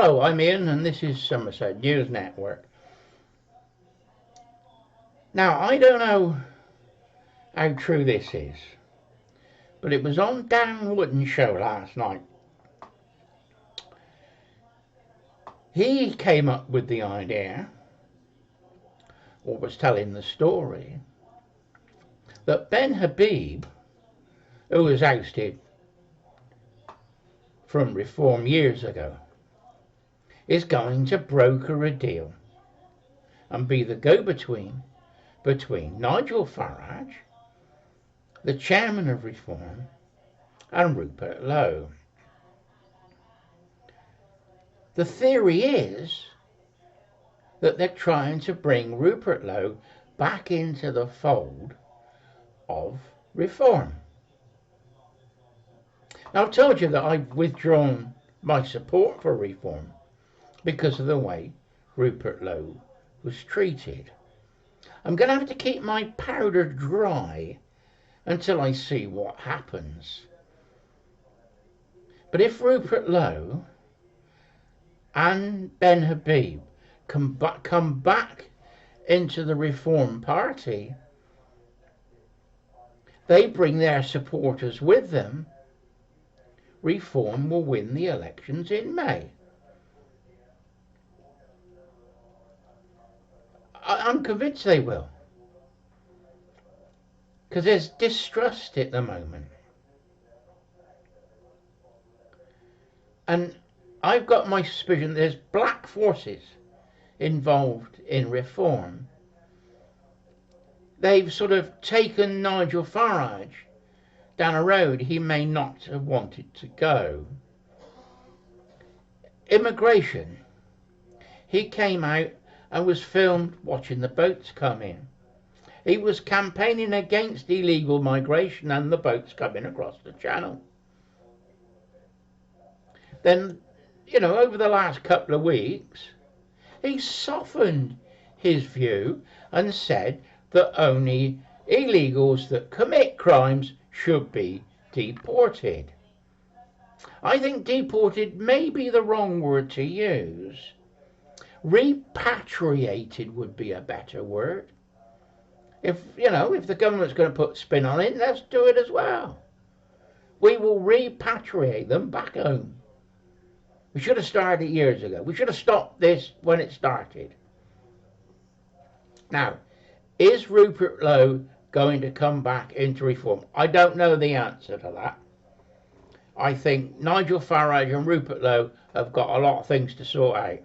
Hello, I'm Ian and this is Somerset News Network. Now, I don't know how true this is, but it was on Dan Wotton's show last night. He came up with the idea, or was telling the story, that Ben Habib, who was ousted from Reform years ago, is going to broker a deal and be the go-between between Nigel Farage, the chairman of Reform, and Rupert Lowe. The theory is that they're trying to bring Rupert Lowe back into the fold of Reform. Now, I've told you that I've withdrawn my support for Reform because of the way Rupert Lowe was treated. I'm going to have to keep my powder dry until I see what happens. But if Rupert Lowe and Ben Habib come back into the Reform Party, they bring their supporters with them, Reform will win the elections in May. I'm convinced they will, because there's distrust at the moment. And I've got my suspicion there's black forces involved in Reform. They've sort of taken Nigel Farage down a road he may not have wanted to go. Immigration. He came out and was filmed watching the boats come in. He was campaigning against illegal migration and the boats coming across the channel. Then, over the last couple of weeks, he softened his view and said that only illegals that commit crimes should be deported. I think deported may be the wrong word to use. Repatriated would be a better word. If the government's going to put spin on it, let's do it as well. We will repatriate them back home. We should have started years ago. We should have stopped this when it started. Now, is Rupert Lowe going to come back into Reform? I don't know the answer to that. I think Nigel Farage and Rupert Lowe have got a lot of things to sort out.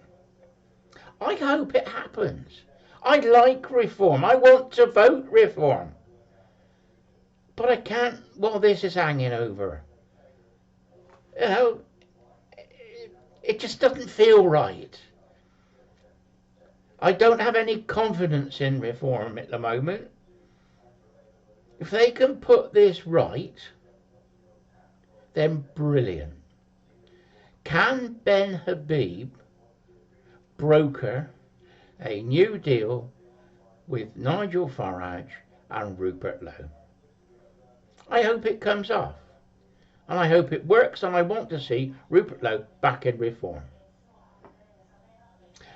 I hope it happens. I like Reform. I want to vote Reform. But I can't while this is hanging over. It just doesn't feel right. I don't have any confidence in Reform at the moment. If they can put this right, then brilliant. Can Ben Habib broker a new deal with Nigel Farage and Rupert Lowe? I hope it comes off, and I hope it works, and I want to see Rupert Lowe back in Reform.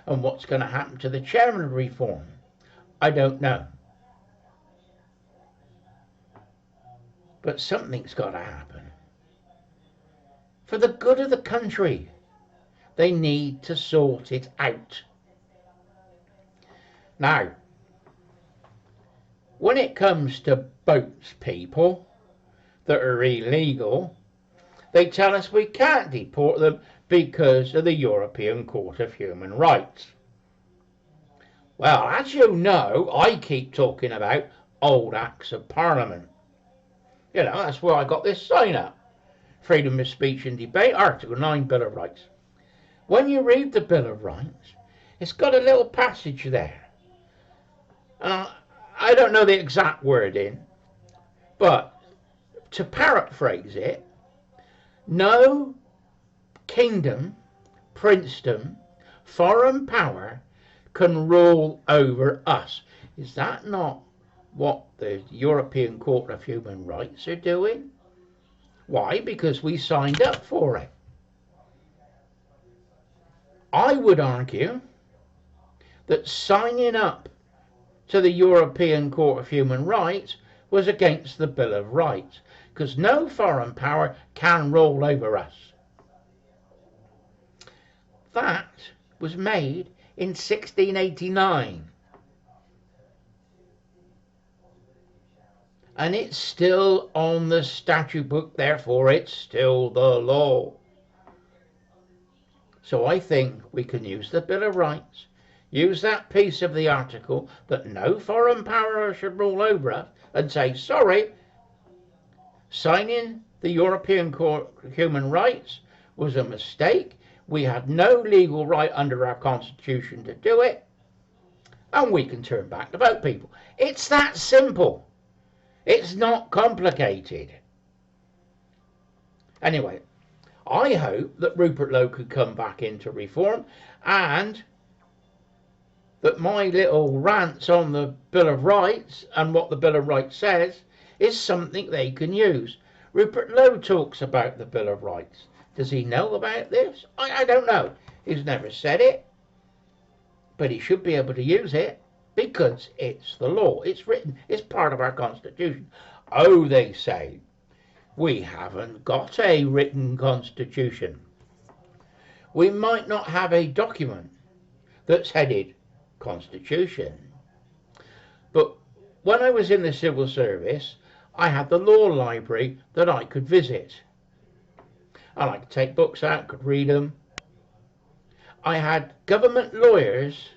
And what's going to happen to the chairman of Reform? I don't know. But something's got to happen. For the good of the country, they need to sort it out. Now, when it comes to boats, people that are illegal, they tell us we can't deport them because of the European Court of Human Rights. Well, as you know, I keep talking about old Acts of Parliament. That's where I got this sign up. Freedom of Speech and Debate, Article 9, Bill of Rights. When you read the Bill of Rights, it's got a little passage there. And I don't know the exact wording, but to paraphrase it, no kingdom, princedom, foreign power can rule over us. Is that not what the European Court of Human Rights are doing? Why? Because we signed up for it. I would argue that signing up to the European Court of Human Rights was against the Bill of Rights, because no foreign power can rule over us. That was made in 1689. And it's still on the statute book, therefore it's still the law. So I think we can use the Bill of Rights, use that piece of the article that no foreign power should rule over us, and say, sorry, signing the European Court of Human Rights was a mistake. We had no legal right under our Constitution to do it, and we can turn back the vote, people. It's that simple. It's not complicated. Anyway, I hope that Rupert Lowe could come back into reform, and that my little rants on the Bill of Rights and what the Bill of Rights says is something they can use. Rupert Lowe talks about the Bill of Rights. Does he know about this? I don't know. He's never said it, but he should be able to use it because it's the law. It's written. It's part of our Constitution. Oh, they say, we haven't got a written Constitution. We might not have a document that's headed Constitution. But when I was in the civil service, I had the law library that I could visit. And I could take books out, could read them. I had government lawyers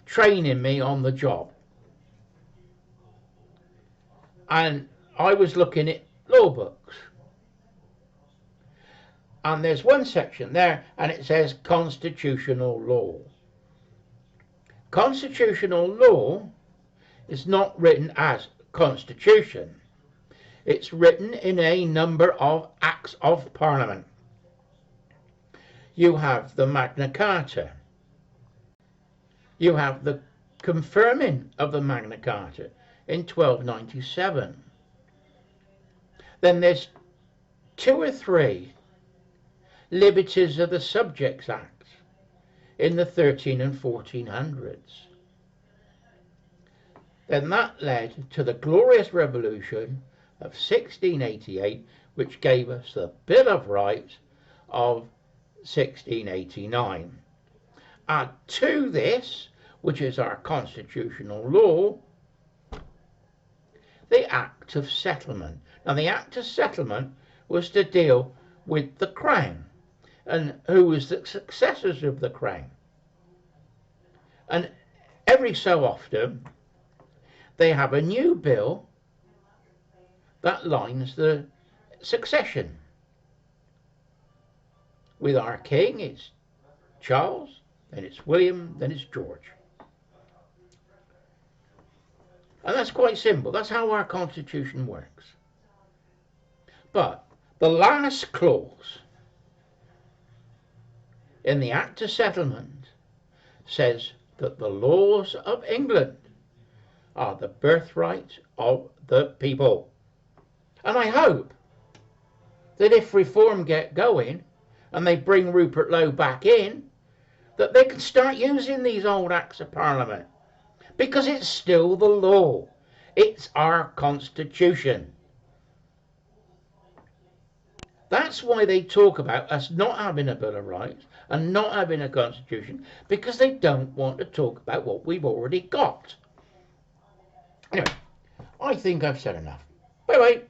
training me on the job. And I was looking at law books. And there's one section there, and it says constitutional law. Constitutional law is not written as constitution. It's written in a number of acts of Parliament. You have the Magna Carta. You have the confirming of the Magna Carta in 1297. Then there's 2 or 3 Liberties of the Subjects Acts in the 13 and 1400s. Then that led to the Glorious Revolution of 1688, which gave us the Bill of Rights of 1689. Add to this, which is our constitutional law, the Act of Settlement. Now, the Act of Settlement was to deal with the Crown and who was the successors of the Crown. And every so often, they have a new bill that lines the succession. With our king, it's Charles, then it's William, then it's George. And that's quite simple. That's how our Constitution works. But the last clause in the Act of Settlement says that the laws of England are the birthright of the people. And I hope that if reform get going and they bring Rupert Lowe back in, that they can start using these old Acts of Parliament, because it's still the law. It's our Constitution. That's why they talk about us not having a Bill of Rights and not having a Constitution, because they don't want to talk about what we've already got. Anyway, I think I've said enough. Bye-bye.